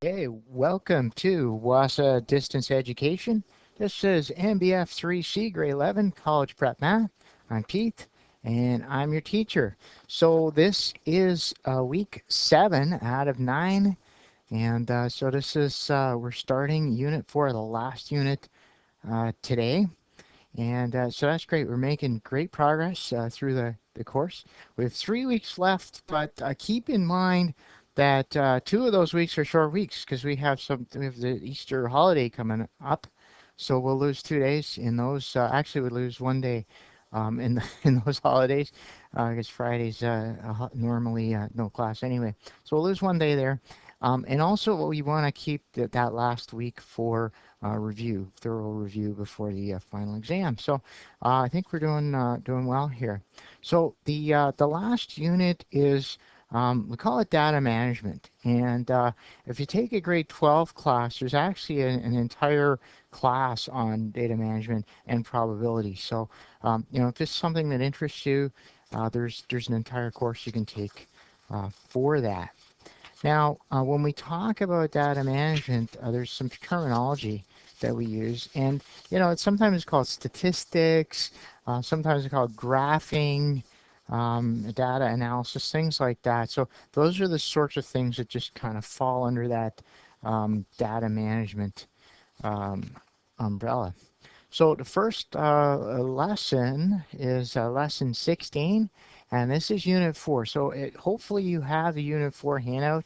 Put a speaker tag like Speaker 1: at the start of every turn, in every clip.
Speaker 1: Okay, welcome to WASA Distance Education. This is MBF3C Grade 11 College Prep Math. I'm Pete, and I'm your teacher. So this is week 7 out of 9, and so this is we're starting Unit 4, the last unit today. And so that's great. We're making great progress through the course. We have 3 weeks left, but keep in mind that 2 of those weeks are short weeks because we have the Easter holiday coming up. So we'll lose 2 days in those. Actually, we lose one day in those holidays because Friday's normally no class anyway. So we'll lose one day there. And also, we want to keep that last week for thorough review before the final exam. So I think we're doing well here. So the last unit is we call it data management. And if you take a grade 12 class, there's actually an entire class on data management and probability. So if it's something that interests you, there's an entire course you can take for that. Now, when we talk about data management, there's some terminology that we use, and it's sometimes called statistics, sometimes it's called graphing, data analysis, things like that. So those are the sorts of things that just kind of fall under that data management um, umbrella. So the first lesson is lesson 16, and this is Unit 4. So hopefully you have the Unit 4 handout.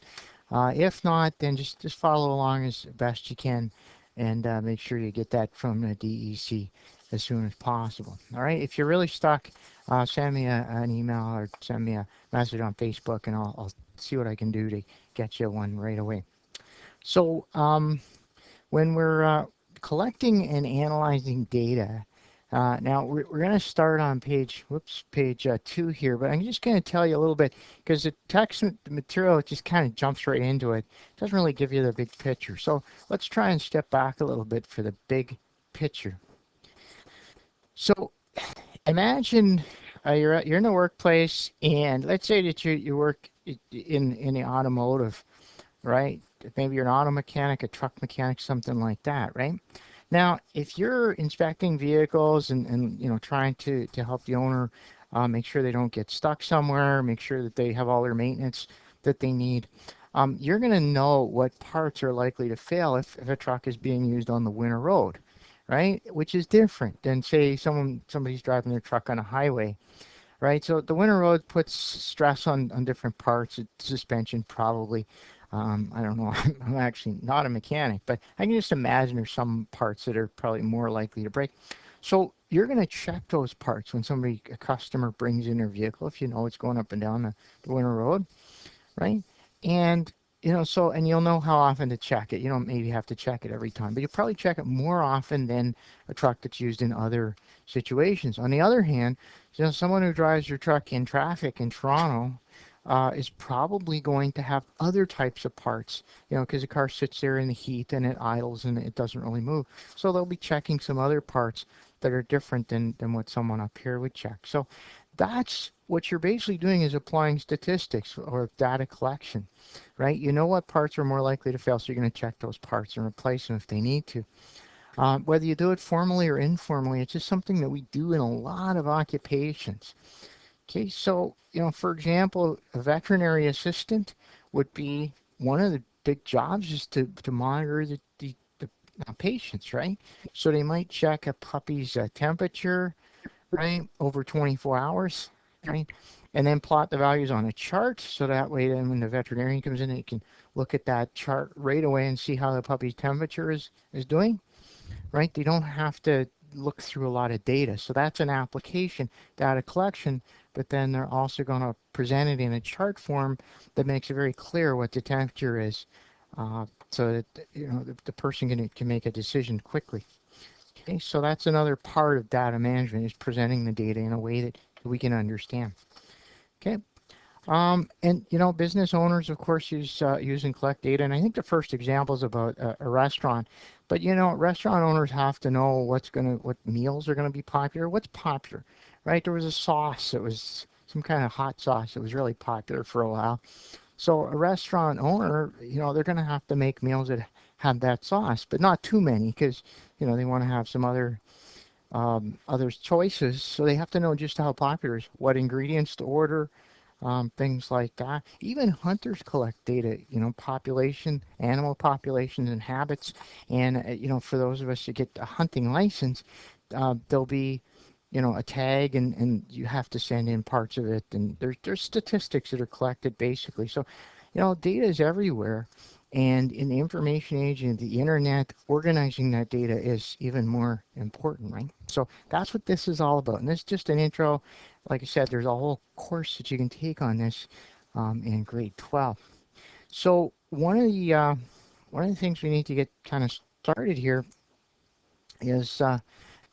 Speaker 1: If not, then just follow along as best you can, and make sure you get that from the DEC as soon as possible. All right. If you're really stuck, send me an email or send me a message on Facebook, and I'll see what I can do to get you one right away. So when we're collecting and analyzing data, now we're going to start on page 2 here, but I'm just going to tell you a little bit because the text material just kind of jumps right into it. It doesn't really give you the big picture. So let's try and step back a little bit for the big picture. So imagine you're in the workplace, and let's say that you work in the automotive, right? Maybe you're an auto mechanic, a truck mechanic, something like that, right? Now, if you're inspecting vehicles and trying to help the owner make sure they don't get stuck somewhere, make sure that they have all their maintenance that they need, you're going to know what parts are likely to fail if a truck is being used on the winter road, right? Which is different than, say, somebody's driving their truck on a highway, right? So the winter road puts stress on different parts, suspension probably. I don't know. I'm actually not a mechanic, but I can just imagine there's some parts that are probably more likely to break. So you're going to check those parts when a customer brings in their vehicle, if you know it's going up and down the winter road, right? And and you'll know how often to check it. You don't maybe have to check it every time, but you probably check it more often than a truck that's used in other situations. On the other hand, someone who drives their truck in traffic in Toronto is probably going to have other types of parts, because the car sits there in the heat and it idles and it doesn't really move. So they'll be checking some other parts that are different than what someone up here would check. So that's what you're basically doing, is applying statistics or data collection, right? You know what parts are more likely to fail, so you're going to check those parts and replace them if they need to. Whether you do it formally or informally, it's just something that we do in a lot of occupations. Okay, so, for example, a veterinary assistant would be one of the big jobs is to monitor the patients, right? So they might check a puppy's temperature, right, over 24 hours, right? And then plot the values on a chart, so that way then when the veterinarian comes in, they can look at that chart right away and see how the puppy's temperature is doing, right? They don't have to look through a lot of data. So that's an application, data collection, but then they're also going to present it in a chart form that makes it very clear what the temperature is, so that the person can make a decision quickly. Okay, so that's another part of data management, is presenting the data in a way that we can understand. Okay, and business owners, of course, use and collect data. And I think the first example is about a restaurant. But restaurant owners have to know what meals are gonna be popular, what's popular, right? There was a sauce that was some kind of hot sauce that was really popular for a while. So a restaurant owner, they're going to have to make meals that have that sauce, but not too many because, they want to have some other choices. So they have to know just how popular it is, what ingredients to order, things like that. Even hunters collect data, population, animal populations and habits. And, for those of us that get a hunting license, there'll be, a tag and you have to send in parts of it. And there's statistics that are collected basically. So, data is everywhere. And in the information age and the internet, organizing that data is even more important, right? So that's what this is all about. And this is just an intro. Like I said, there's a whole course that you can take on this in grade 12. So one of the things we need to get kind of started here is to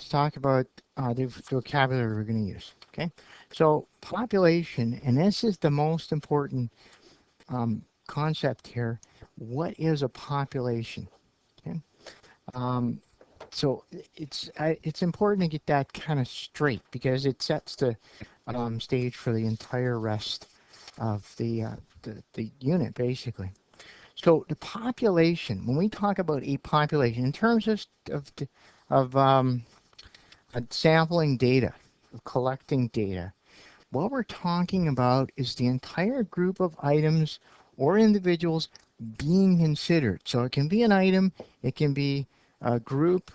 Speaker 1: talk about the vocabulary we're going to use. Okay, so population, and this is the most important concept here. What is a population? Okay, um, so it's important to get that kind of straight because it sets the stage for the entire rest of the unit basically. So the population, when we talk about a population, in terms of sampling data, of collecting data, what we're talking about is the entire group of items or individuals being considered. So it can be an item, it can be a group,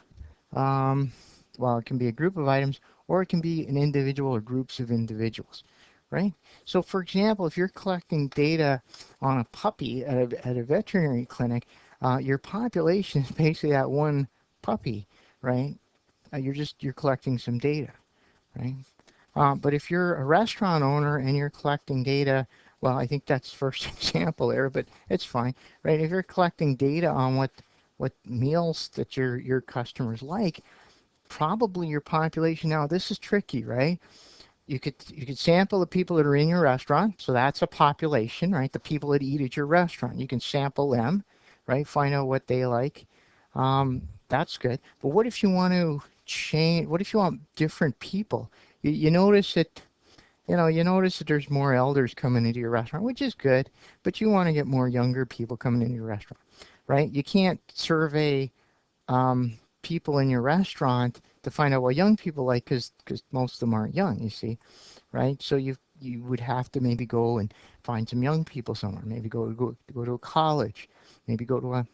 Speaker 1: um, well, it can be a group of items, or it can be an individual or groups of individuals, right? So for example, if you're collecting data on a puppy at a veterinary clinic, your population is basically that one puppy, right? You're collecting some data, right? But if you're a restaurant owner and you're collecting data, well, I think that's the first example there, but it's fine, right? If you're collecting data on what meals that your customers like, probably your population. Now, this is tricky, right? You could sample the people that are in your restaurant, so that's a population, right? The people that eat at your restaurant. You can sample them, right? Find out what they like. That's good. But what if you want to change? What if you want different people? You notice that you notice that there's more elders coming into your restaurant, which is good, but you want to get more younger people coming into your restaurant, right? You can't survey people in your restaurant to find out what young people like because most of them aren't young, you see, right? So you would have to maybe go and find some young people somewhere. Maybe go to a college, maybe go to a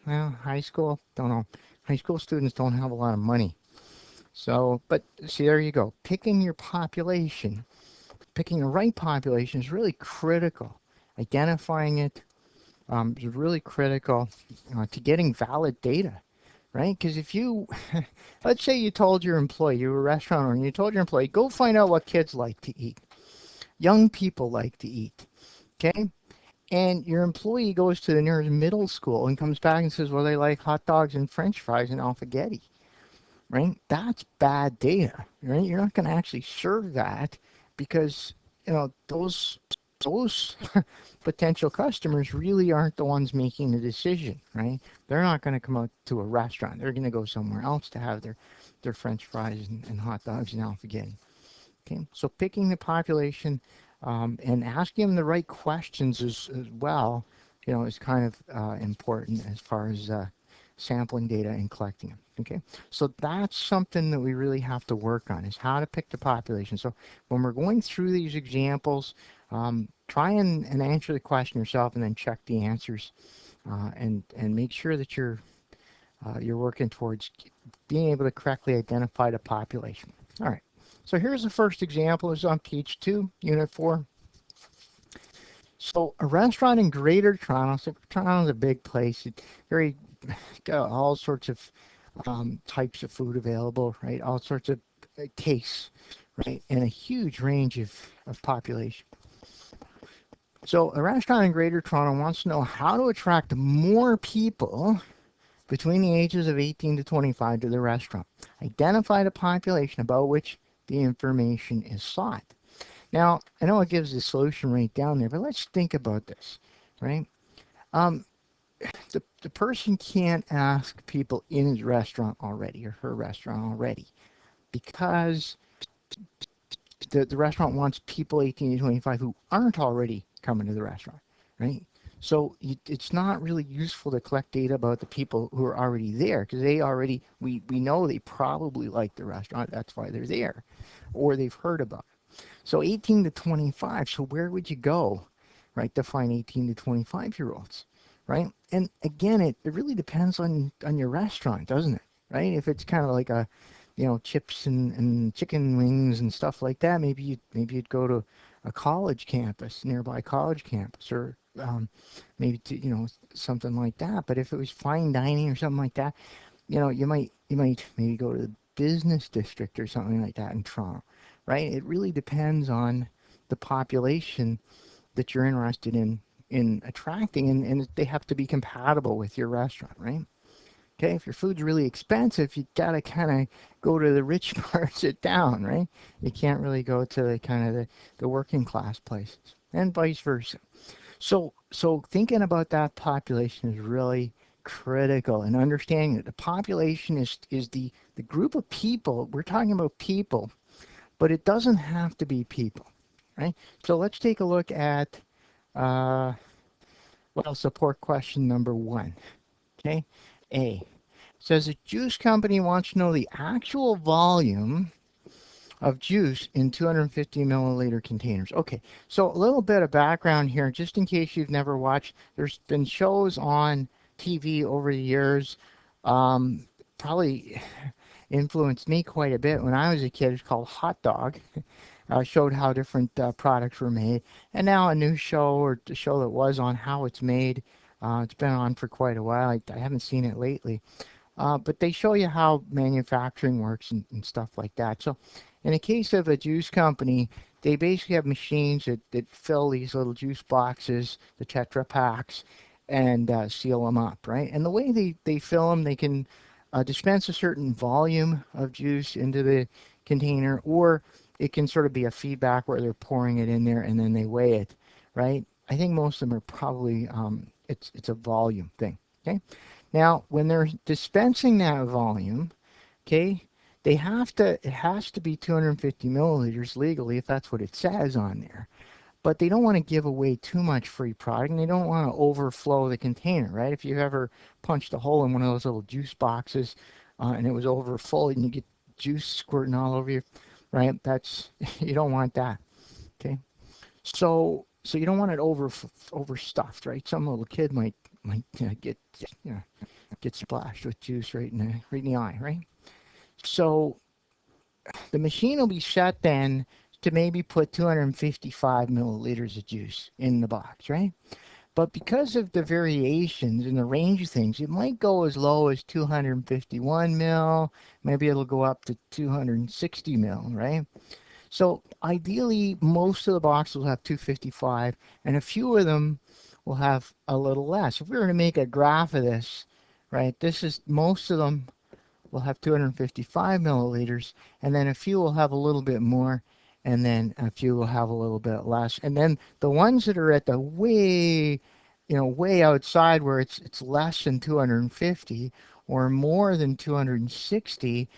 Speaker 1: high school. Don't know. High school students don't have a lot of money. So, but see, there you go. Picking the right population is really critical. Identifying it is really critical to getting valid data, right? Because if you, let's say you told your employee, you were a restaurant owner, and you told your employee, go find out what kids like to eat, young people like to eat, okay? And your employee goes to the nearest middle school and comes back and says, well, they like hot dogs and French fries and alphagetti, right? That's bad data, right? You're not going to actually serve that because, those potential customers really aren't the ones making the decision, right? They're not going to come out to a restaurant. They're going to go somewhere else to have their French fries and hot dogs and alphagetti. Okay, so picking the population and asking them the right questions as well, is kind of important as far as sampling data and collecting them. Okay, so that's something that we really have to work on is how to pick the population. So when we're going through these examples, try and answer the question yourself and then check the answers and make sure that you're working towards being able to correctly identify the population. All right. So here's the first example. It's on page 2, Unit 4. So a restaurant in Greater Toronto. So Toronto's a big place. It got all sorts of types of food available, right? All sorts of tastes, right? And a huge range of population. So a restaurant in Greater Toronto wants to know how to attract more people between the ages of 18 to 25 to the restaurant. Identify the population about which the information is sought. Now, I know it gives the solution right down there, but let's think about this, right? Um, the person can't ask people in his restaurant already or her restaurant already because the restaurant wants people 18 to 25 who aren't already coming to the restaurant, right? So it's not really useful to collect data about the people who are already there because they already, we know they probably like the restaurant. That's why they're there, or they've heard about it. So 18 to 25. So where would you go, right, to find 18 to 25-year-olds, right? And again, it really depends on your restaurant, doesn't it? Right? If it's kind of like a, chips and chicken wings and stuff like that, maybe you'd go to a college campus, nearby college campus, or maybe to, something like that. But if it was fine dining or something like that, you might maybe go to the business district or something like that in Toronto, right? It really depends on the population that you're interested in attracting, and they have to be compatible with your restaurant, right? Okay, if your food's really expensive, you gotta kind of go to the rich parts of town, right? You can't really go to the kind of the working class places, and vice versa. So thinking about that population is really critical, and understanding that the population is the group of people. We're talking about people, but it doesn't have to be people, right? So let's take a look at uh, support question number 1. Okay, A says a juice company wants to know the actual volume of juice in 250 milliliter containers. Okay, so a little bit of background here, just in case you've never watched. There's been shows on TV over the years, probably influenced me quite a bit when I was a kid. It's called Hot Dog. Showed how different products were made, and now a new show, or the show that was on how it's made. It's been on for quite a while. I haven't seen it lately. But they show you how manufacturing works and stuff like that. So in the case of a juice company, they basically have machines that fill these little juice boxes, the Tetra Packs, and seal them up, right? And the way they fill them, they can dispense a certain volume of juice into the container, or it can sort of be a feedback where they're pouring it in there and then they weigh it, right? I think most of them are probably, it's a volume thing, okay? Now, when they're dispensing that volume, okay, it has to be 250 milliliters legally if that's what it says on there. But they don't want to give away too much free product, and they don't want to overflow the container, right? If you ever punched a hole in one of those little juice boxes and it was over full and you get juice squirting all over you, right? You don't want that, okay? So you don't want it overstuffed, right? Some little kid might get you know, get splashed with juice right in the eye, right? So the machine will be set then to maybe put 255 milliliters of juice in the box, right? But because of the variations in the range of things, it might go as low as 251 mil, maybe it'll go up to 260 mil, right? So ideally, most of the boxes will have 255, and a few of them will have a little less. If we were to make a graph of this, right, this is most of them will have 255 milliliters, and then a few will have a little bit more, and then a few will have a little bit less. And then the ones that are at the way outside where it's less than 250 or more than 260,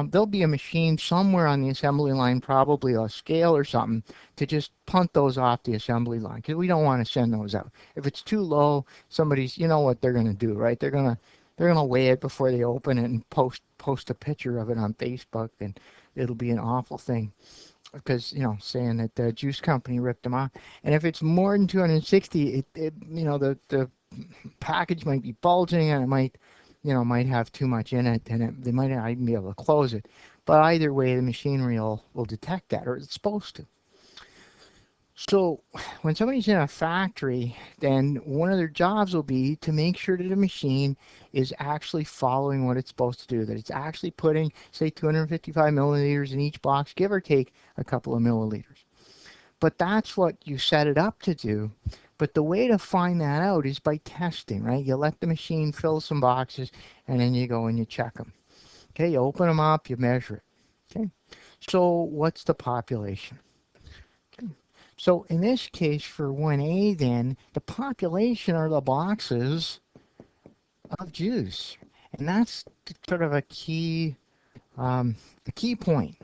Speaker 1: there'll be a machine somewhere on the assembly line, probably a scale or something, to just punt those off the assembly line because we don't want to send those out. If it's too low, you know what they're going to do, right? They're gonna weigh it before they open it and post a picture of it on Facebook, and it'll be an awful thing because saying that the juice company ripped them off. And if it's more than 260, the package might be bulging, and it might have too much in it, and they might not even be able to close it. But either way, the machinery will detect that, or it's supposed to. So when somebody's in a factory, then one of their jobs will be to make sure that the machine is actually following what it's supposed to do, that it's actually putting, say, 255 milliliters in each box, give or take a couple of milliliters. But that's what you set it up to do. But the way to find that out is by testing, right? You let the machine fill some boxes, and then you go and you check them. Okay, you open them up, you measure it. Okay, so what's the population? So in this case for 1A then, the population are the boxes of Jews. And that's sort of a key point.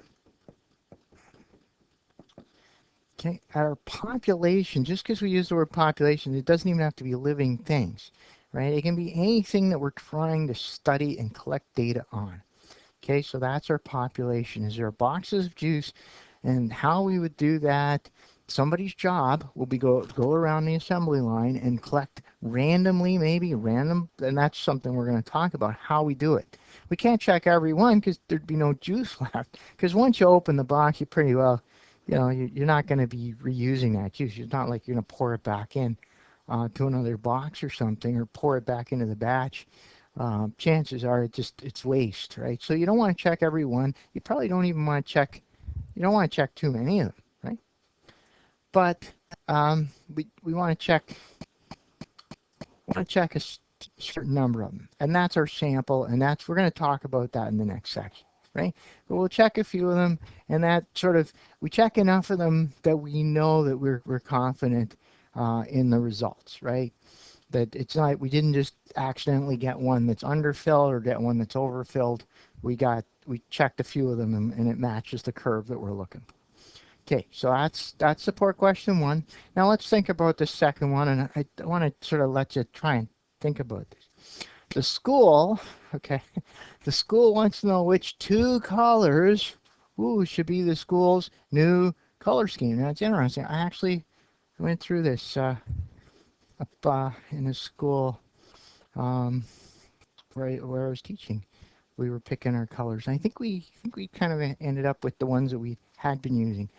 Speaker 1: Okay, our population, just because we use the word population, it doesn't even have to be living things, right? It can be anything that we're trying to study and collect data on. Okay, so that's our population. Is there boxes of juice? And how we would do that, somebody's job will be go around the assembly line and collect randomly, maybe random, and that's something we're going to talk about, how we do it. We can't check every one because there'd be no juice left. Because once you open the box, you pretty well, you're not going to be reusing that juice. It's not like you're going to pour it back in to another box or something, or pour it back into the batch. Chances are it's waste, right? So you don't want to check every one. You probably don't even want to check. You don't want to check too many of them, right? But we want to check a certain number of them, and that's our sample, and we're going to talk about that in the next section, right? But we'll check a few of them, and that sort of we check enough of them that we know that we're confident in the results, right? That it's not, we didn't just accidentally get one that's underfilled or get one that's overfilled. We checked a few of them, and it matches the curve that we're looking for. Okay, so that's support question one. Now let's think about the second one, and I want to sort of let you try and think about this. The school, okay, the school wants to know which two colors should be the school's new color scheme. Now it's interesting. I actually went through this up in a school where I was teaching. We were picking our colors. And I think we kind of ended up with the ones that we had been using.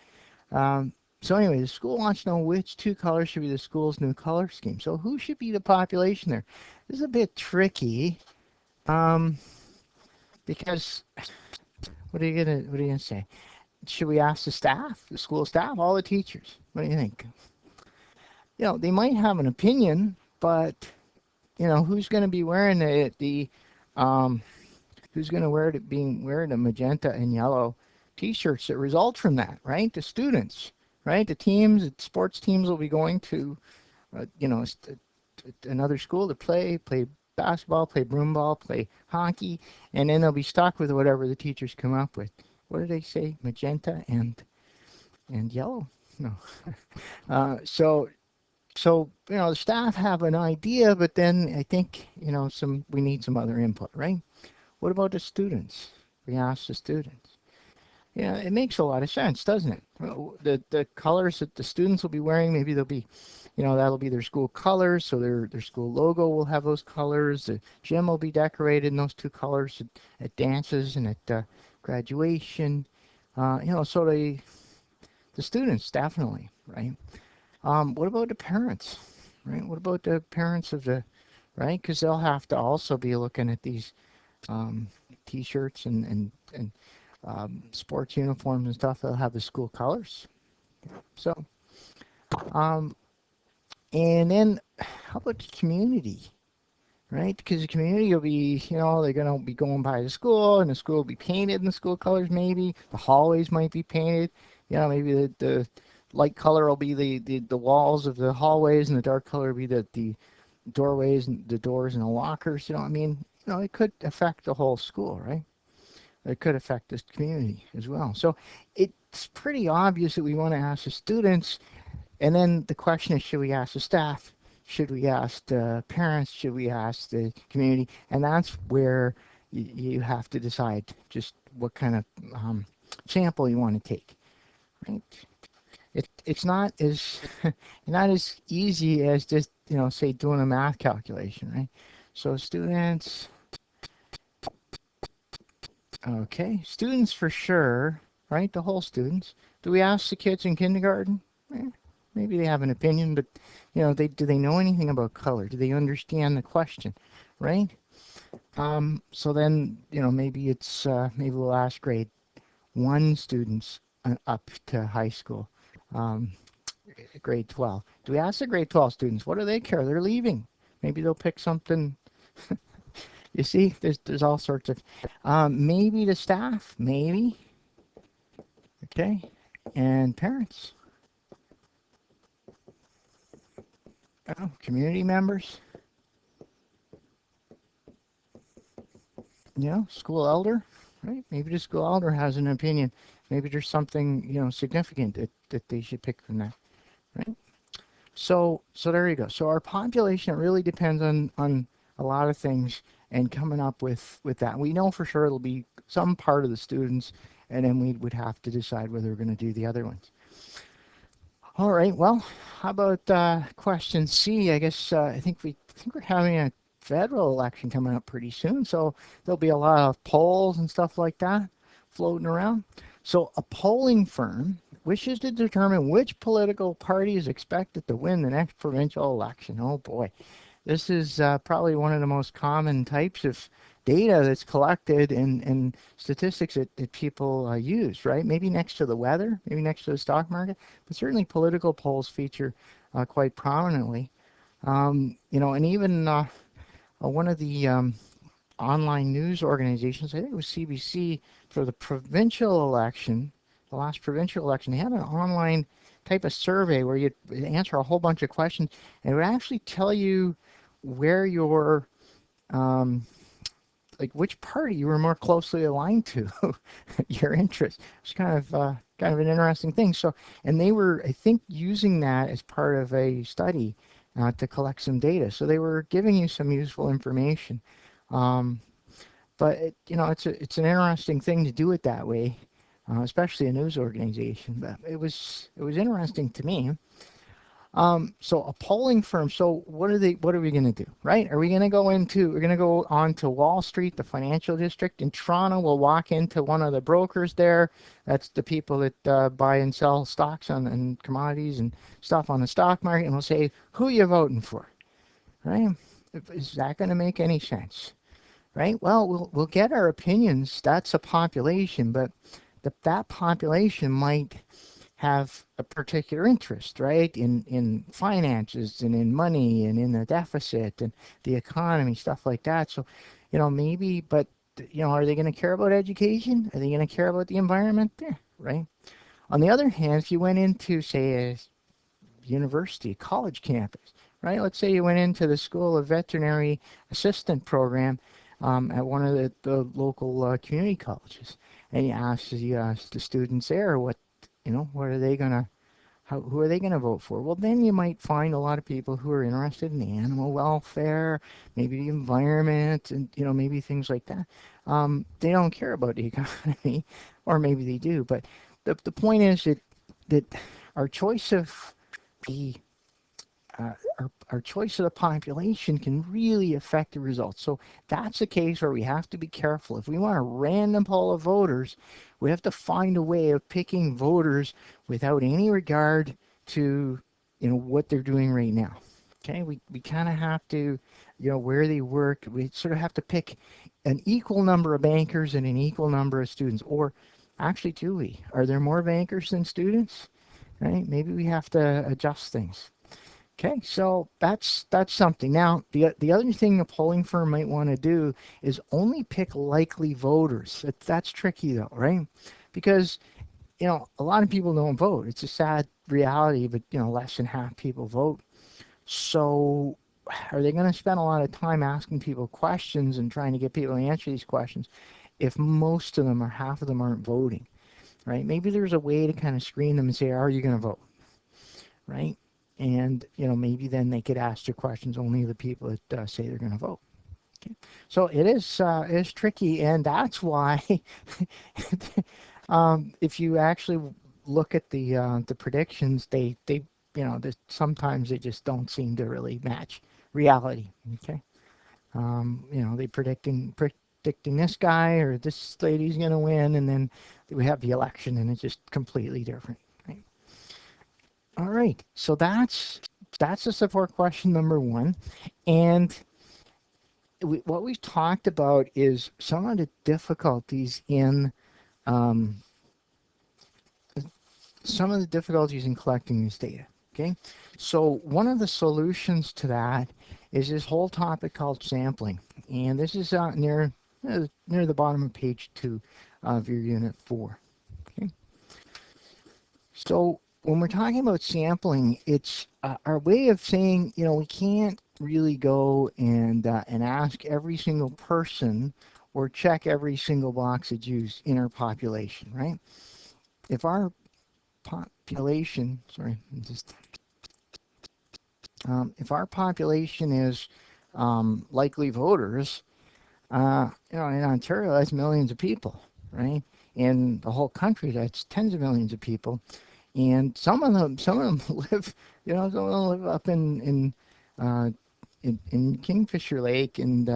Speaker 1: So anyway, the school wants to know which two colors should be the school's new color scheme. So who should be the population there? This is a bit tricky because what are you gonna say? Should we ask the staff, the school staff, all the teachers? What do you think? They might have an opinion, but who's going to be wearing who's going to wear the magenta and yellow t-shirts that result from that, right? The students, right? The sports teams will be going to another school to play basketball, play broomball, play hockey, and then they'll be stuck with whatever the teachers come up with. What do they say? Magenta and yellow? No. So the staff have an idea, but then I think we need some other input, right? What about the students? We ask the students. Yeah, it makes a lot of sense, doesn't it? The colors that the students will be wearing, maybe they'll be, that'll be their school colors, so their school logo will have those colors. The gym will be decorated in those two colors at dances and at graduation. So the students definitely, right? What about the parents, right? What about the parents right? Because they'll have to also be looking at these t-shirts and sports uniforms and stuff. They'll have the school colors. So, um, and then how about the community, right? Because the community will be, they're going to be going by the school, and the school will be painted in the school colors. Maybe the hallways might be painted. Maybe the light color will be the walls of the hallways, and the dark color will be the doorways and the doors and the lockers. It could affect the whole school, right? It could affect this community as well. So it's pretty obvious that we want to ask the students, and then the question is, should we ask the staff? Should we ask the parents? Should we ask the community? And that's where you have to decide just what kind of sample you want to take, right? It's not as not as easy as just say doing a math calculation, right? So students, okay, students for sure, right? The whole students. Do we ask the kids in kindergarten? Maybe they have an opinion, but do they know anything about color? Do they understand the question, right? So then maybe maybe we'll ask grade 1 students up to high school. Grade 12. Do we ask the grade 12 students? What do they care? They're leaving. Maybe they'll pick something. You see, there's all sorts of. Maybe the staff. Maybe. Okay. And parents. Oh, community members. School elder. Right? Maybe the school elder has an opinion. Maybe there's something, significant that they should pick from that, right? So there you go. So our population really depends on a lot of things, and coming up with that. We know for sure it'll be some part of the students, and then we would have to decide whether we're going to do the other ones. All right. Well, how about question C? I guess I think we're having a federal election coming up pretty soon, so there'll be a lot of polls and stuff like that floating around. So a polling firm wishes to determine which political party is expected to win the next provincial election. Oh boy. This is probably one of the most common types of data that's collected and statistics that people use, right? Maybe next to the weather, maybe next to the stock market, but certainly political polls feature quite prominently. And even one of the online news organizations, I think it was CBC, for the provincial election, the last provincial election, they had an online type of survey where you'd answer a whole bunch of questions, and it would actually tell you where your like which party you were more closely aligned to, your interest. It's kind of an interesting thing. So, and they were, I think, using that as part of a study to collect some data. So they were giving you some useful information. Um, but it's an interesting thing to do it that way, especially a news organization. But it was interesting to me. So a polling firm. So what are we going to do, right? We're going to go on to Wall Street, the financial district in Toronto. We'll walk into one of the brokers there. That's the people that buy and sell stocks and commodities and stuff on the stock market. And we'll say, who are you voting for, right? Is that going to make any sense, right? Well, we'll get our opinions. That's a population, but that population might have a particular interest, right, in finances and in money and in the deficit and the economy, stuff like that. So, maybe, but are they going to care about education? Are they going to care about the environment there, right? On the other hand, if you went into, say, a university, college campus, right? Let's say you went into the School of Veterinary Assistant program at one of the local community colleges, and you asked the students there what are they gonna who are they gonna vote for? Well, then you might find a lot of people who are interested in animal welfare, maybe the environment, and maybe things like that. They don't care about the economy, or maybe they do. But the point is that our choice of the our choice of the population can really affect the results. So that's a case where we have to be careful. If we want a random poll of voters, we have to find a way of picking voters without any regard to what they're doing right now. Okay, we kind of have to, where they work. We sort of have to pick an equal number of bankers and an equal number of students. Or actually, do we? Are there more bankers than students? Right? Maybe we have to adjust things. Okay, so that's something. Now, the other thing a polling firm might want to do is only pick likely voters. That's tricky though, right? Because a lot of people don't vote. It's a sad reality, but less than half people vote. So, are they going to spend a lot of time asking people questions and trying to get people to answer these questions if most of them or half of them aren't voting, right? Maybe there's a way to kind of screen them and say, are you going to vote, right? And maybe then they could ask their questions only the people that say they're going to vote. Okay, so it is tricky, and that's why if you actually look at the predictions, they sometimes they just don't seem to really match reality. Okay, they predicting this guy or this lady's going to win, and then we have the election, and it's just completely different. Right? All right, so that's the support question number one, and what we've talked about is some of the difficulties in collecting this data. Okay, so one of the solutions to that is this whole topic called sampling, and this is near the bottom of page 2 of your unit 4. Okay, so when we're talking about sampling, it's our way of saying, we can't really go and ask every single person or check every single box that's used in our population, right? if our population, sorry, just if our population is likely voters, in Ontario, that's millions of people, right? In the whole country, that's tens of millions of people, and some of them live, some of them live up uh, in Kingfisher Lake and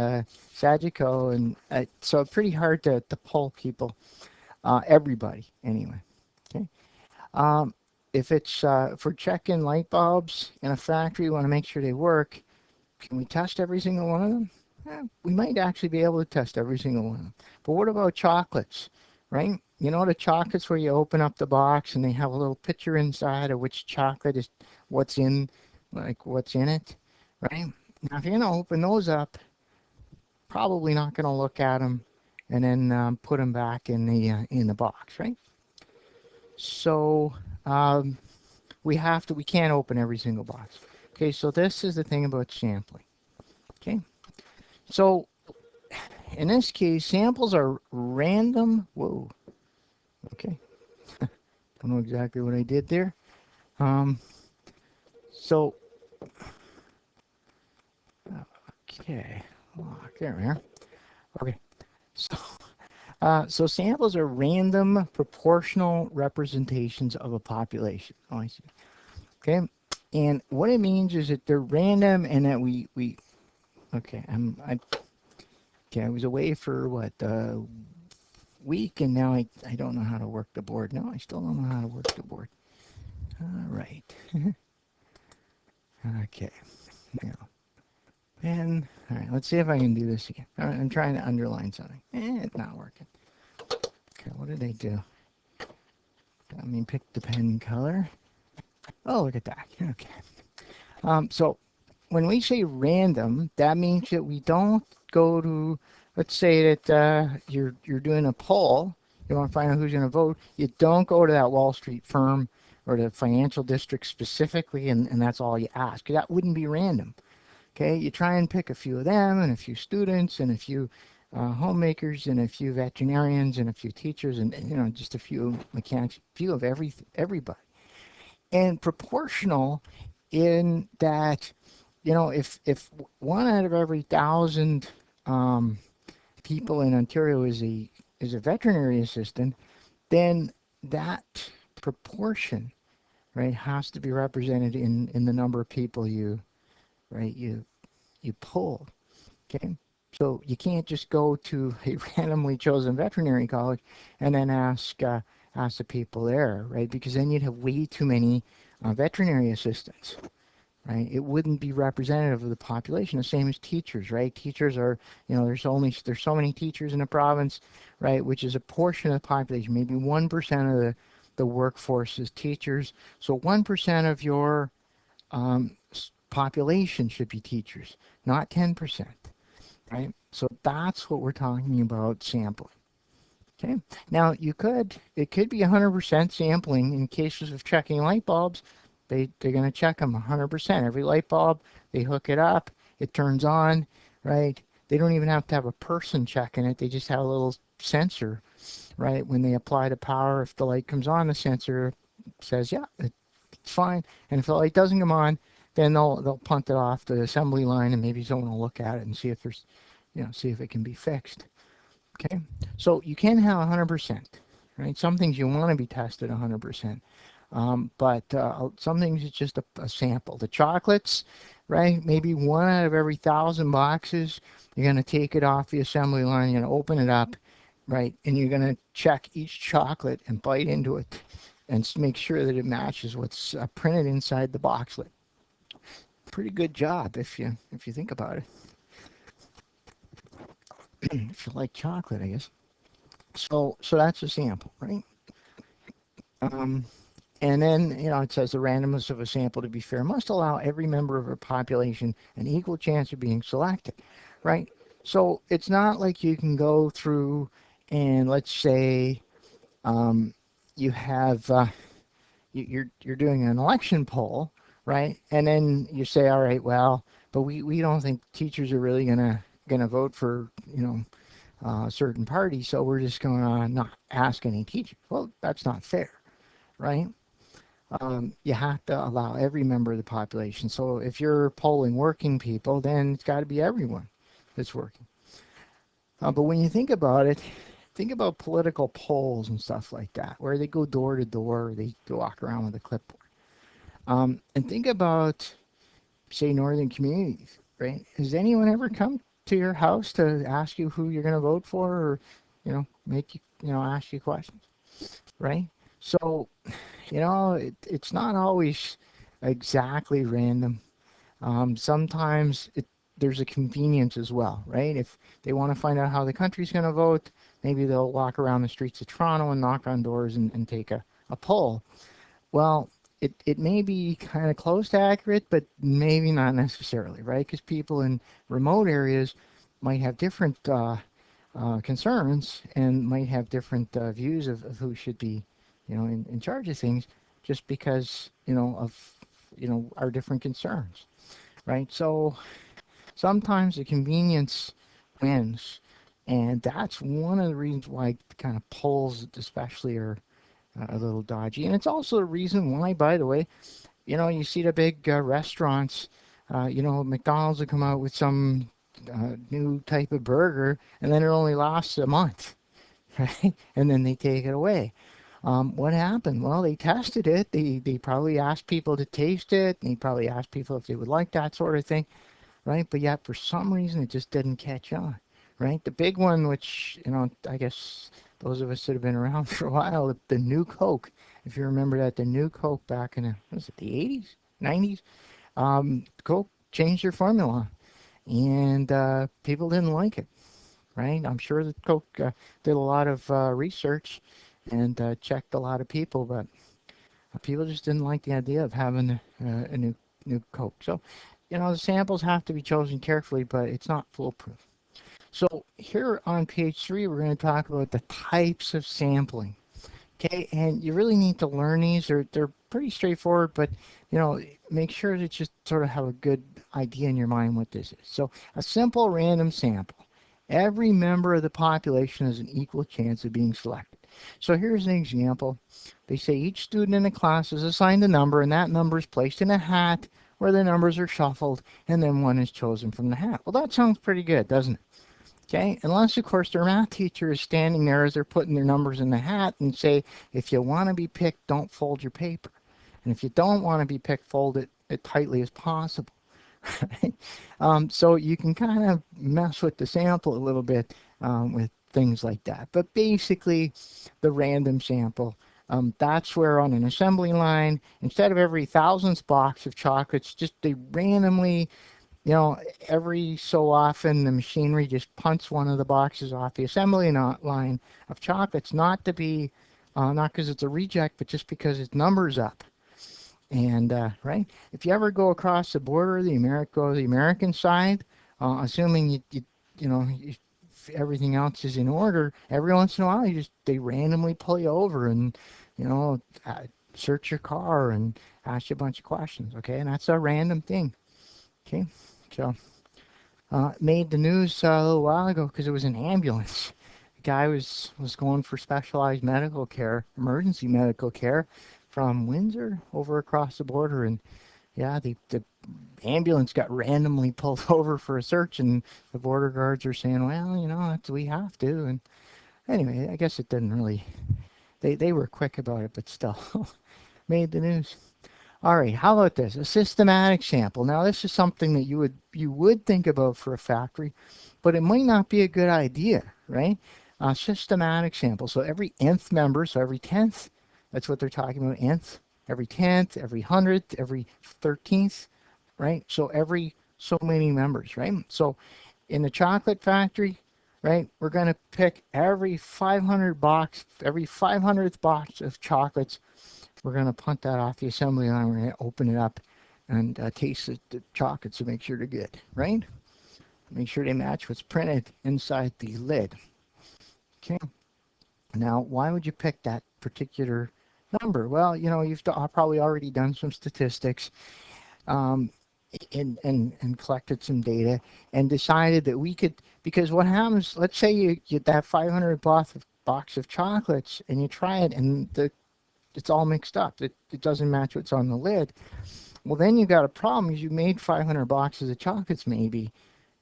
Speaker 1: Sagicot, and so pretty hard to pull people, everybody anyway. Okay. Um, if we're checking light bulbs in a factory, we want to make sure they work. Can we test every single one of them? We might actually be able to test every single one of them. But what about chocolates, right? You know the chocolates where you open up the box and they have a little picture inside of which chocolate is what's in, like what's in it, right? Now, if you're going to open those up, probably not going to look at them and then put them back in the box, right? So um, we can't open every single box. Okay, so this is the thing about sampling. Okay, so in this case, samples are random. Whoa. Okay. Don't know exactly what I did there. Um, so, okay. Oh, there we are. Okay. So, so samples are random proportional representations of a population. Oh, I see. Okay. And what it means is that they're random and that okay, okay, I was away for what, week, and now I don't know how to work the board. No, I still don't know how to work the board. All right. Okay. Now, and all right, let's see if I can do this again. All right, I'm trying to underline something. It's not working. Okay, what did I do? Let me pick the pen color. Oh, look at that. Okay. So when we say random, that means that we don't go to, let's say that you're doing a poll, you want to find out who's going to vote. You don't go to that Wall Street firm or the financial district specifically, and that's all you ask. That wouldn't be random. Okay, you try and pick a few of them, and a few students, and a few homemakers, and a few veterinarians, and a few teachers, and just a few mechanics, a few of everybody. And proportional in that, if one out of every 1,000 people in Ontario is a veterinary assistant, then that proportion, right, has to be represented in the number of people you pull. Okay, so you can't just go to a randomly chosen veterinary college and then ask the people there, right? Because then you'd have way too many veterinary assistants, right? It wouldn't be representative of the population. The same as teachers, right? Teachers are, there's so many teachers in the province, right? Which is a portion of the population. Maybe 1% of the workforce is teachers. So 1% of your population should be teachers, not 10%, right? So that's what we're talking about sampling. Okay. Now it could be 100% sampling in cases of checking light bulbs. They're going to check them 100%. Every light bulb, they hook it up, it turns on, right? They don't even have to have a person checking it. They just have a little sensor, right? When they apply the power, if the light comes on, the sensor says, yeah, it's fine. And if the light doesn't come on, then they'll punt it off the assembly line, and maybe someone will look at it and see if see if it can be fixed. Okay, so you can have 100%, right? Some things you want to be tested 100%, but some things it's just a sample. The chocolates, right? Maybe one out of every 1,000 boxes, you're going to take it off the assembly line, you're going to open it up, right? And you're going to check each chocolate and bite into it and make sure that it matches what's printed inside the boxlet. Pretty good job if you think about it. If you like chocolate, I guess. So that's a sample, right? And then, it says the randomness of a sample, to be fair, must allow every member of a population an equal chance of being selected, right? So it's not like you can go through and let's say you have you're doing an election poll, right? And then you say, all right, well, but we don't think teachers are really gonna vote for a certain party, so we're just going to not ask any teachers. Well, that's not fair, right? You have to allow every member of the population. So if you're polling working people, then it's got to be everyone that's working. But when you think about it, think about political polls and stuff like that, where they go door to door, they go walk around with a clipboard. And think about, say, northern communities, right? Has anyone ever come to your house to ask you who you're going to vote for, or, make you, ask you questions, right? So, it's not always exactly random. Sometimes there's a convenience as well, right? If they want to find out how the country's going to vote, maybe they'll walk around the streets of Toronto and knock on doors and take a poll. Well, it may be kind of close to accurate, but maybe not necessarily, right? Because people in remote areas might have different concerns and might have different views of who should be, in charge of things, just because, of, our different concerns, right? So sometimes the convenience wins, and that's one of the reasons why kind of polls, especially, are a little dodgy. And it's also the reason why, by the way, you see the big restaurants, McDonald's will come out with some new type of burger, and then it only lasts a month, right? And then they take it away. What happened? Well, they tested it. They probably asked people to taste it, and they probably asked people if they would like that sort of thing, right? But yet, for some reason, it just didn't catch on, right? The big one, which, I guess those of us that have been around for a while, the new Coke, if you remember that, the new Coke back in, was it the 80s, 90s? Coke changed their formula, and people didn't like it, right? I'm sure that Coke did a lot of research and checked a lot of people, but people just didn't like the idea of having a new Coke. So, the samples have to be chosen carefully, but it's not foolproof. So here on page 3, we're going to talk about the types of sampling. Okay, and you really need to learn these. They're pretty straightforward, but make sure that you sort of have a good idea in your mind what this is. So a simple random sample. Every member of the population has an equal chance of being selected. So here's an example. They say each student in the class is assigned a number, and that number is placed in a hat where the numbers are shuffled, and then one is chosen from the hat. Well, that sounds pretty good, doesn't it? Okay, unless of course their math teacher is standing there as they're putting their numbers in the hat and say, if you want to be picked, don't fold your paper. And if you don't want to be picked, fold it as tightly as possible. So you can kind of mess with the sample a little bit with things like that. But basically, the random sample, that's where on an assembly line, instead of every thousandth box of chocolates, just they randomly, every so often the machinery just punts one of the boxes off the assembly line of chocolates, not because it's a reject, but just because its number's up. And right, if you ever go across the border, the American side, assuming everything else is in order, every once in a while they randomly pull you over and search your car and ask you a bunch of questions. Okay, and that's a random thing. Okay, so made the news a little while ago because it was an ambulance. The guy was going for specialized medical care, emergency medical care, from Windsor over across the border, and yeah, the ambulance got randomly pulled over for a search, and the border guards are saying, well, we have to. And anyway, I guess it didn't really. They were quick about it, but still made the news. All right, how about this? A systematic sample. Now, this is something that you would think about for a factory, but it might not be a good idea, right? A systematic sample. So every nth member, so every 10th, that's what they're talking about, nth, every 10th, every 100th, every 13th, right? So every so many members, right? So in the chocolate factory, right, we're going to pick every 500th box of chocolates. We're going to punt that off the assembly line. We're going to open it up and taste the chocolates to make sure they're good, right? Make sure they match what's printed inside the lid. Okay. Now, why would you pick that particular number? Well, you've probably already done some statistics um, and collected some data and decided that we could, because what happens, let's say you get that 500 box of chocolates and you try it, and the it's all mixed up. It doesn't match what's on the lid. Well, then you got a problem. Is you made 500 boxes of chocolates, maybe,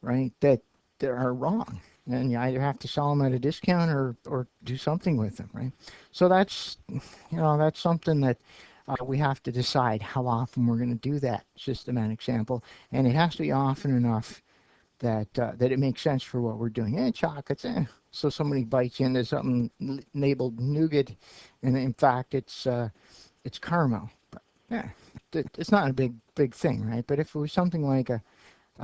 Speaker 1: right? That are wrong, and you either have to sell them at a discount or do something with them, right? So that's something that we have to decide how often we're going to do that systematic sample, and it has to be often enough that it makes sense for what we're doing. Chocolates, So somebody bites into something labeled nougat, and in fact it's caramel. But yeah, it's not a big thing, right? But if it was something like a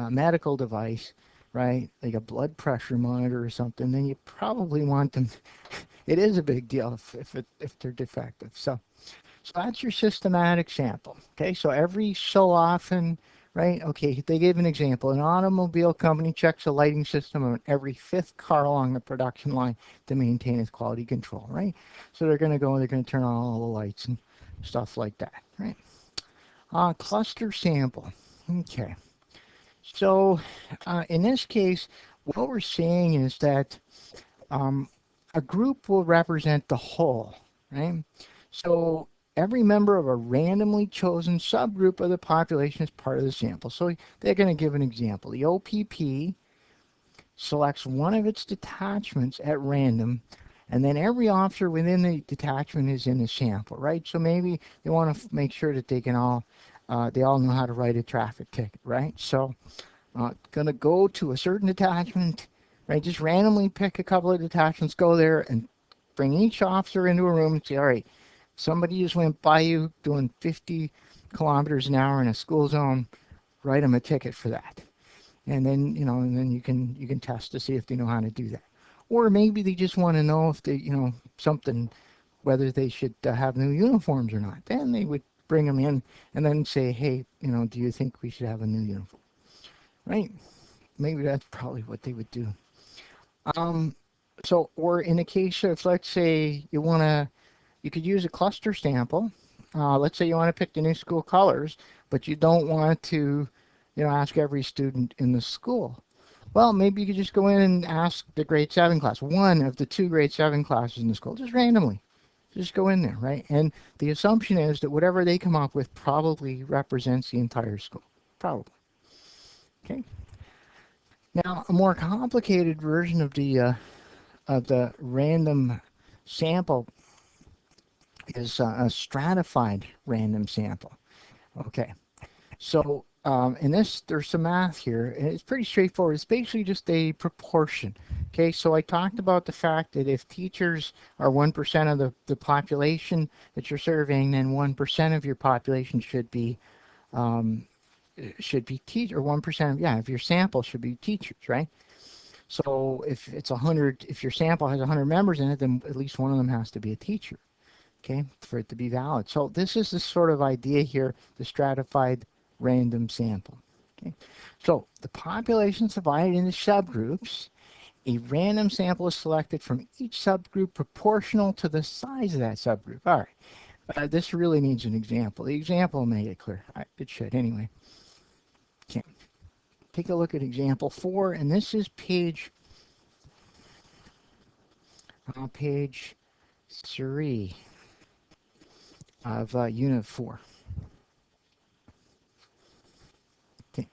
Speaker 1: medical device, right, like a blood pressure monitor or something, then you probably want them. It is a big deal if they're defective. So that's your systematic sample. Okay, so every so often, right? Okay, they gave an example. An automobile company checks a lighting system on every fifth car along the production line to maintain its quality control, right? So they're going to go and they're going to turn on all the lights and stuff like that, right? Cluster sample. Okay, so in this case, what we're saying is that a group will represent the whole, right? So every member of a randomly chosen subgroup of the population is part of the sample. So they're going to give an example. The OPP selects one of its detachments at random, and then every officer within the detachment is in the sample, right? So maybe they want to make sure that they all know how to write a traffic ticket, right? So going to go to a certain detachment, right? Just randomly pick a couple of detachments, go there and bring each officer into a room and say, all right, somebody just went by you doing 50 kilometers an hour in a school zone, write them a ticket for that. And then, you can test to see if they know how to do that. Or maybe they just want to know if they, something, whether they should have new uniforms or not. Then they would bring them in and then say, hey, do you think we should have a new uniform? Right? Maybe that's probably what they would do. Or in the case of, let's say you could use a cluster sample. Let's say you want to pick the new school colors, but you don't want to, ask every student in the school. Well, maybe you could just go in and ask the grade 7 class, one of the two grade 7 classes in the school, just randomly. Just go in there, right? And the assumption is that whatever they come up with probably represents the entire school. Probably. Okay. Now, a more complicated version of the random sample is a stratified random sample. Okay, so in this, there's some math here, and it's pretty straightforward. It's basically just a proportion. Okay, so I talked about the fact that if teachers are 1% of the population that you're surveying, then 1% of your population should be teach, or 1% of, if your sample should be teachers, right? So if it's 100, if your sample has 100 members in it, then at least one of them has to be a teacher, okay, for it to be valid. So this is the sort of idea here, the stratified random sample. Okay, so the population is divided into subgroups. A random sample is selected from each subgroup proportional to the size of that subgroup. All right, this really needs an example. The example will make it clear. It should anyway. Okay, take a look at example 4, and this is page 3 of Unit 4. Okay.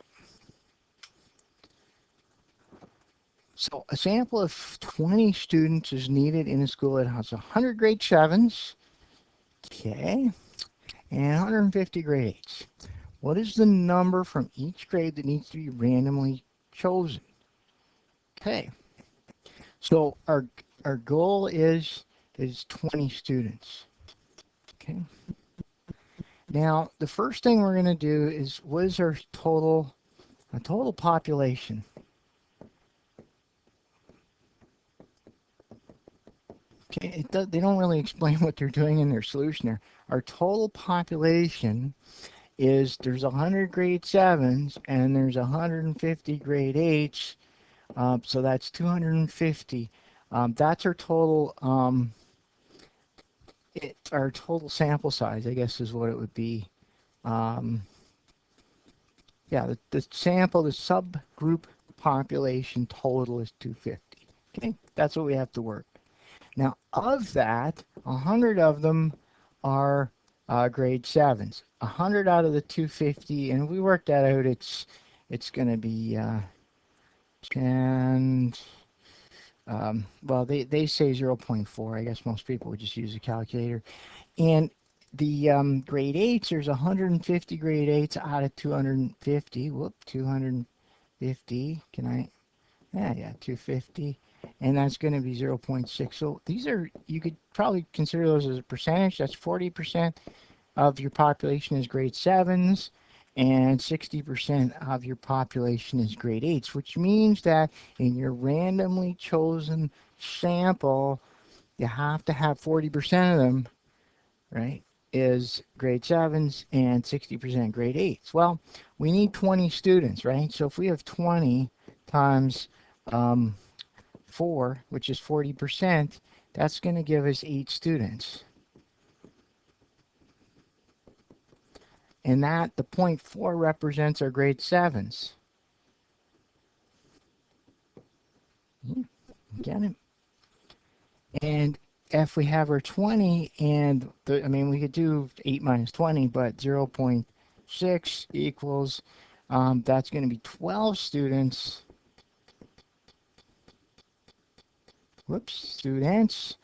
Speaker 1: So a sample of 20 students is needed in a school that has 100 grade 7s, okay, and 150 grade 8s. What is the number from each grade that needs to be randomly chosen? Okay, so our goal is 20 students. Okay. Now the first thing we're going to do is, what is our total population? Okay, they don't really explain what they're doing in their solution there. Our total population is, there's 100 grade 7s and there's 150 grade 8s, so that's 250. That's our total. Our total sample size, I guess, is what it would be. Yeah, the sample, the subgroup population total is 250. Okay, that's what we have to work. Now, of that, 100 of them are grade 7s. 100 out of the 250, and if we work that out, it's going to be 10. Well, they say 0.4. I guess most people would just use a calculator. And the grade 8s, there's 150 grade 8s out of 250. Whoop, 250. Can I? Yeah, 250. And that's going to be 0.6. So these are, you could probably consider those as a percentage. That's 40% of your population is grade 7s, and 60% of your population is grade 8s, which means that in your randomly chosen sample, you have to have 40% of them, right, is grade 7s and 60% grade 8s. Well, we need 20 students, right? So if we have 20 times 4, which is 40%, that's going to give us 8 students. And that, the 0.4 represents our grade 7s. Get it? And if we have our 20, and I mean, we could do 8 minus 20, but 0.6 equals, that's going to be 12 students. Whoops, students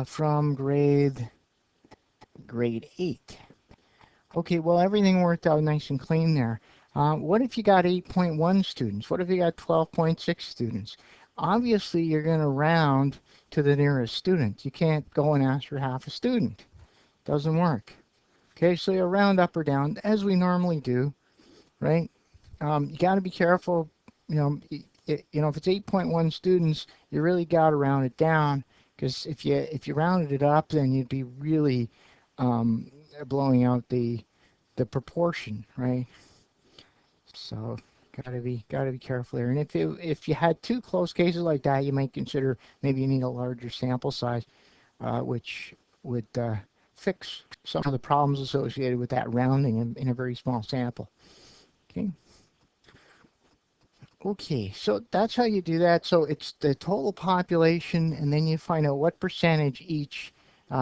Speaker 1: from grade 8. Okay, well, everything worked out nice and clean there. What if you got 8.1 students? What if you got 12.6 students? Obviously, you're going to round to the nearest student. You can't go and ask for half a student. Doesn't work. Okay, so you round up or down as we normally do, right? You got to be careful. You know, if it's 8.1 students, you really got to round it down, because if you rounded it up, then you'd be really blowing out the proportion, right? So gotta be careful here. And if you had two close cases like that, you might consider maybe you need a larger sample size, which would fix some of the problems associated with that rounding in a very small sample. Okay. Okay, so that's how you do that. So it's the total population, and then you find out what percentage each.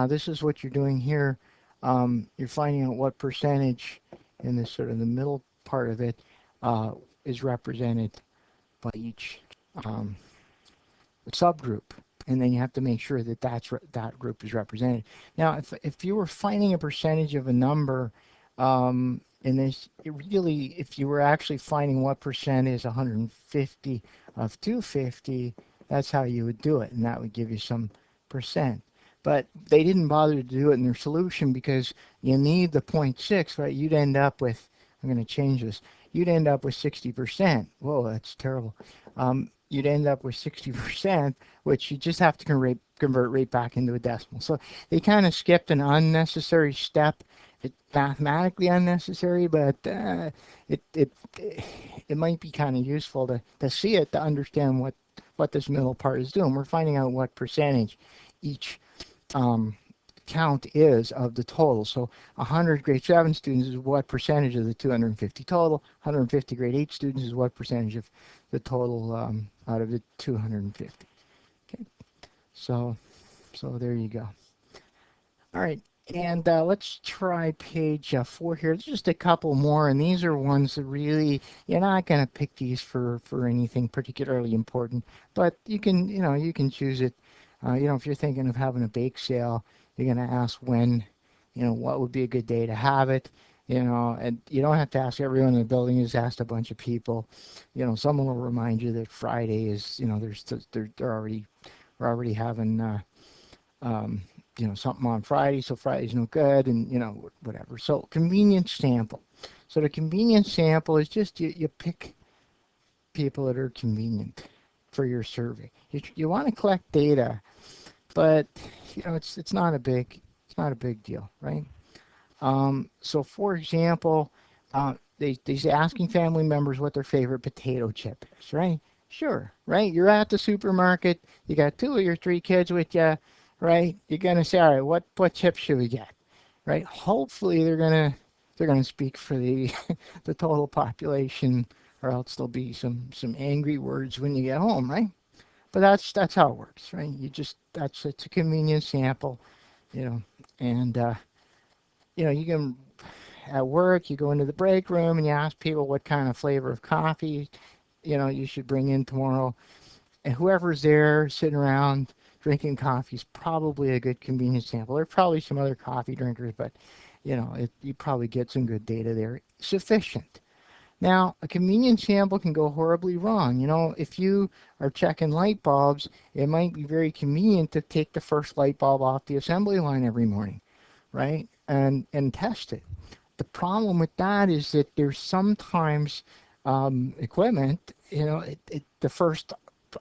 Speaker 1: This is what you're doing here. You're finding out what percentage in this sort of the middle part of it is represented by each subgroup, and then you have to make sure that that group is represented. Now, if you were finding a percentage of a number, and this really, if you were actually finding what percent is 150 of 250, that's how you would do it, and that would give you some percent. But they didn't bother to do it in their solution because you need the 0.6, right? You'd end up with, I'm going to change this, you'd end up with 60%. Whoa, that's terrible. You'd end up with 60%, which you just have to convert right back into a decimal. So they kind of skipped an unnecessary step. It's mathematically unnecessary, but it might be kind of useful to see it, to understand what this middle part is doing. We're finding out what percentage each count is of the total. So 100 grade 7 students is what percentage of the 250 total. 150 grade 8 students is what percentage of the total out of the 250. Okay, so there you go. All right, and let's try page 4 here. There's just a couple more, and these are ones that really, you're not going to pick these for anything particularly important, but you can choose it. If you're thinking of having a bake sale, you're going to ask when, what would be a good day to have it, and you don't have to ask everyone in the building. You just ask a bunch of people. Someone will remind you that Friday is, we're already having, something on Friday, so Friday's no good, and, whatever. So convenience sample. So the convenience sample is just you pick people that are convenient for your survey. You want to collect data, but it's not a big deal, right? So for example, they say asking family members what their favorite potato chip is, right? Sure, right? You're at the supermarket, you got 2 of your 3 kids with you, right? You're gonna say, all right, what chip should we get, right? Hopefully they're gonna speak for the the total population, or else there'll be some angry words when you get home, right? But that's how it works, right? It's a convenient sample, and you can at work, you go into the break room and you ask people what kind of flavor of coffee, you should bring in tomorrow. And whoever's there sitting around drinking coffee is probably a good convenience sample. There are probably some other coffee drinkers, but you probably get some good data there. Sufficient. Now, a convenience sample can go horribly wrong. If you are checking light bulbs, it might be very convenient to take the first light bulb off the assembly line every morning, right? And test it. The problem with that is that there's sometimes equipment, the first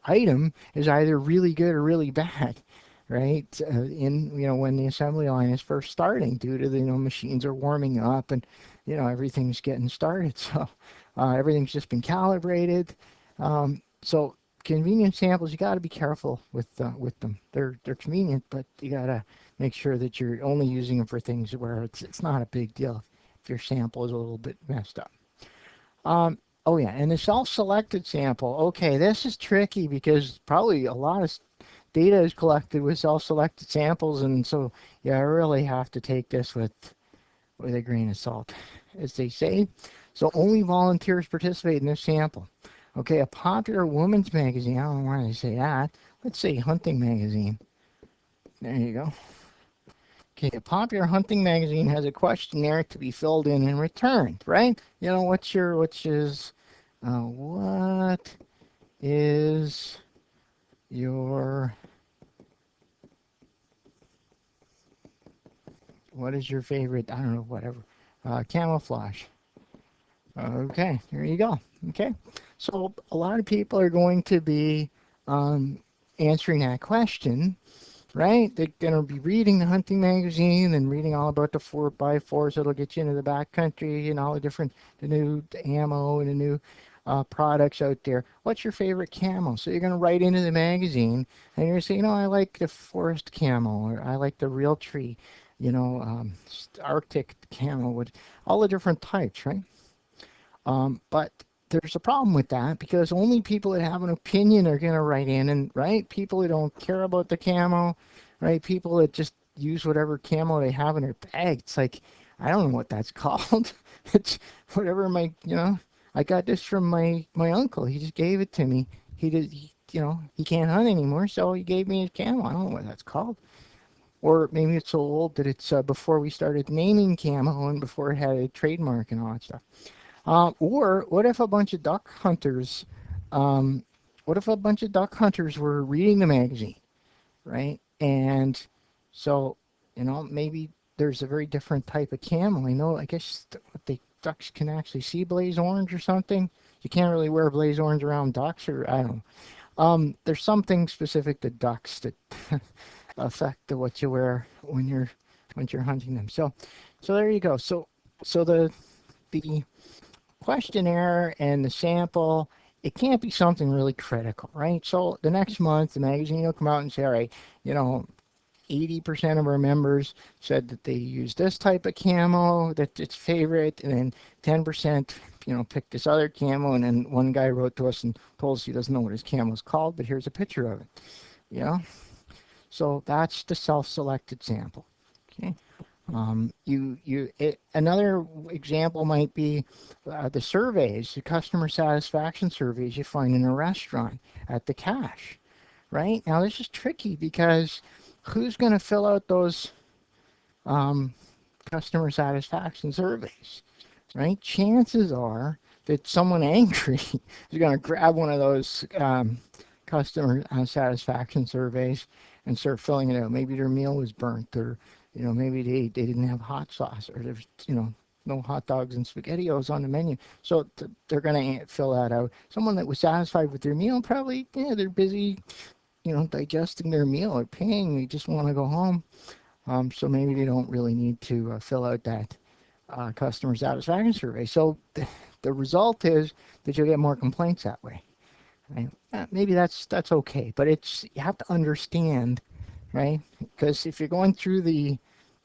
Speaker 1: item is either really good or really bad, right? When the assembly line is first starting, due to the machines are warming up and everything's getting started, so everything's just been calibrated. So convenient samples, you got to be careful with them. They're convenient, but you got to make sure that you're only using them for things where it's not a big deal if your sample is a little bit messed up. Oh yeah, and the self-selected sample. Okay, this is tricky because probably a lot of data is collected with self-selected samples, and so I really have to take this with a grain of salt, as they say. So only volunteers participate in this sample. Okay, a popular women's magazine. I don't know why they say that. Let's say Hunting Magazine. There you go. Okay, a popular hunting magazine has a questionnaire to be filled in and returned, right? What is your favorite, I don't know, whatever, camouflage? Okay, there you go. Okay, so a lot of people are going to be answering that question, right? They're going to be reading the hunting magazine and reading all about the 4x4s that'll get you into the backcountry and all the new ammo and the new products out there. What's your favorite camo? So you're going to write into the magazine and you're going to say, I like the forest camo, or I like the real tree, Arctic camo, with all the different types, right? But there's a problem with that because only people that have an opinion are going to write in, and right, people who don't care about the camo, right, people that just use whatever camo they have in their bag. It's like, I don't know what that's called. It's whatever I got this from my uncle. He just gave it to me. He can't hunt anymore, so he gave me his camo. I don't know what that's called. Or maybe it's so old that it's before we started naming camo and before it had a trademark and all that stuff. Or what if a bunch of duck hunters, um, were reading the magazine, right? And so, maybe there's a very different type of camo. I guess what the ducks can actually see blaze orange or something. You can't really wear blaze orange around ducks, or I don't know. There's something specific to ducks that affect what you wear when you're hunting them. So there you go. So the questionnaire and the sample, it can't be something really critical, right? So the next month, the magazine will come out and say, all right, 80% of our members said that they use this type of camo, that's its favorite, and then 10%, picked this other camo, and then one guy wrote to us and told us he doesn't know what his camo is called, but here's a picture of it, So that's the self-selected sample, okay? Another example might be the surveys, the customer satisfaction surveys you find in a restaurant at the cash, right? Now this is tricky because who's going to fill out those um, customer satisfaction surveys, right? Chances are that someone angry is going to grab one of those customer satisfaction surveys and start filling it out. Maybe their meal was burnt, or maybe they didn't have hot sauce, or there's no hot dogs and spaghettios on the menu. So they're going to fill that out. Someone that was satisfied with their meal, probably they're busy digesting their meal or paying. They just want to go home. So maybe they don't really need to fill out that customer satisfaction survey. So the result is that you'll get more complaints that way. Right? Maybe that's okay, but you have to understand, right? Because if you're going through the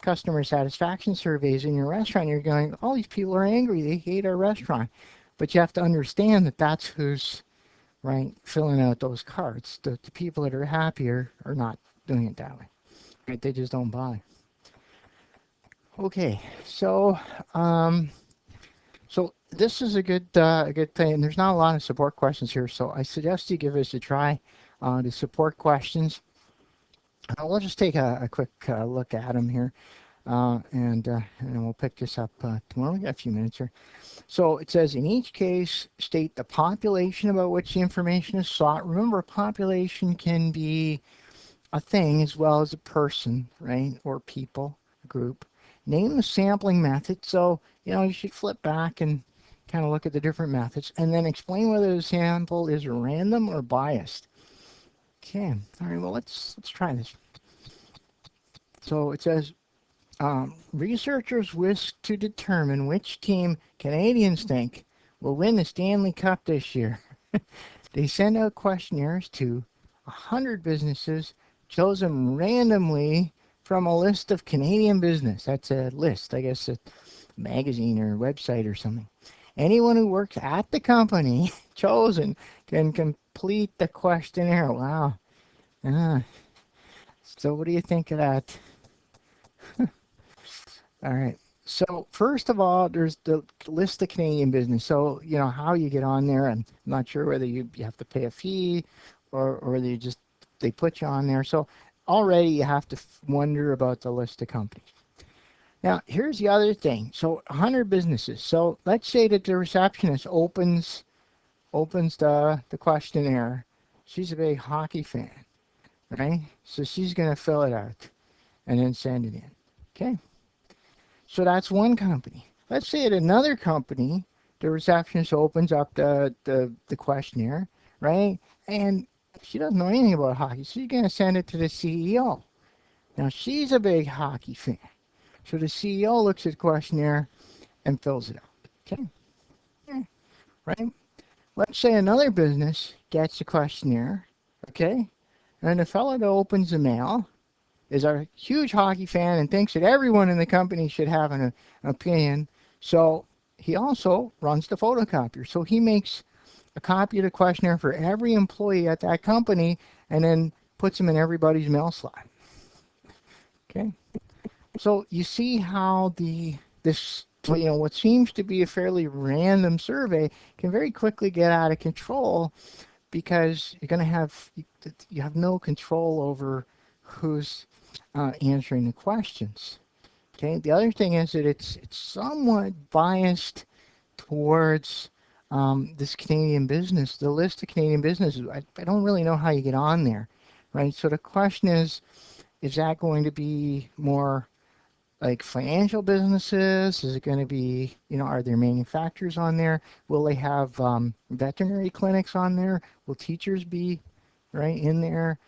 Speaker 1: customer satisfaction surveys in your restaurant, you're going, all these people are angry, they hate our restaurant. But you have to understand that that's who's right filling out those cards. The people that are happier are not doing it that way. Right? They just don't buy. Okay, so this is a good thing. And there's not a lot of support questions here, so I suggest you give this a try. The support questions. We'll just take a quick look at them here, and we'll pick this up tomorrow. We got a few minutes here. So it says, in each case, state the population about which the information is sought. Remember, population can be a thing as well as a person, right? Or people, a group. Name the sampling method. So, you should flip back and kind of look at the different methods and then explain whether the sample is random or biased. Okay. All right. Well, let's try this. So it says, researchers wish to determine which team Canadians think will win the Stanley Cup this year. They send out questionnaires to 100 businesses chosen randomly from a list of Canadian business. That's a list, I guess, a magazine or website or something. Anyone who works at the company chosen can complete the questionnaire. Wow. Ah, so what do you think of that? All right. So first of all, there's the list of Canadian business. So, how you get on there, I'm not sure whether you have to pay a fee or they put you on there. So already you have to wonder about the list of companies. Now, here's the other thing. So 100 businesses. So let's say that the receptionist opens the questionnaire. She's a big hockey fan, right? So she's going to fill it out and then send it in. Okay? So that's one company. Let's say at another company, the receptionist opens up the questionnaire, right? And she doesn't know anything about hockey. So she's going to send it to the CEO. Now, she's a big hockey fan. So the CEO looks at the questionnaire and fills it out. Okay? Yeah, right? Let's say another business gets the questionnaire, okay? And the fellow that opens the mail is a huge hockey fan and thinks that everyone in the company should have an opinion. So he also runs the photocopier. So he makes a copy of the questionnaire for every employee at that company and then puts them in everybody's mail slot. Okay. So you see how this what seems to be a fairly random survey can very quickly get out of control because you're going to you have no control over who's answering the questions. Okay. The other thing is that it's somewhat biased towards this Canadian business. The list of Canadian businesses. I don't really know how you get on there, right? So the question is that going to be more like financial businesses? Is it going to be, are there manufacturers on there? Will they have veterinary clinics on there? Will teachers be right in there?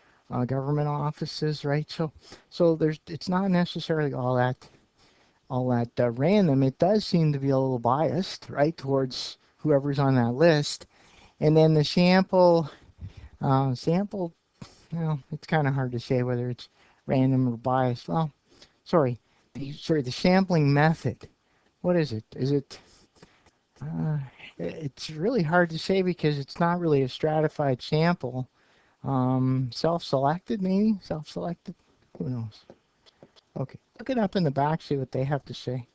Speaker 1: Government offices, right? So it's not necessarily all that random. It does seem to be a little biased, right, towards whoever's on that list. And then the sample, it's kind of hard to say whether it's random or biased. Well, sorry, the sampling method. What is it? Uh, it's really hard to say because it's not really a stratified sample. Self-selected, maybe? Self-selected? Who knows? Okay, look it up in the back, see what they have to say.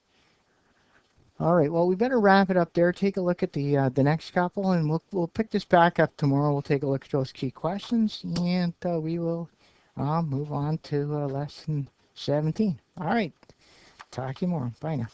Speaker 1: All right, well, we better wrap it up there. Take a look at the next couple, and we'll pick this back up tomorrow. We'll take a look at those key questions, and we will move on to lesson 17. All right, talk to you more. Bye now.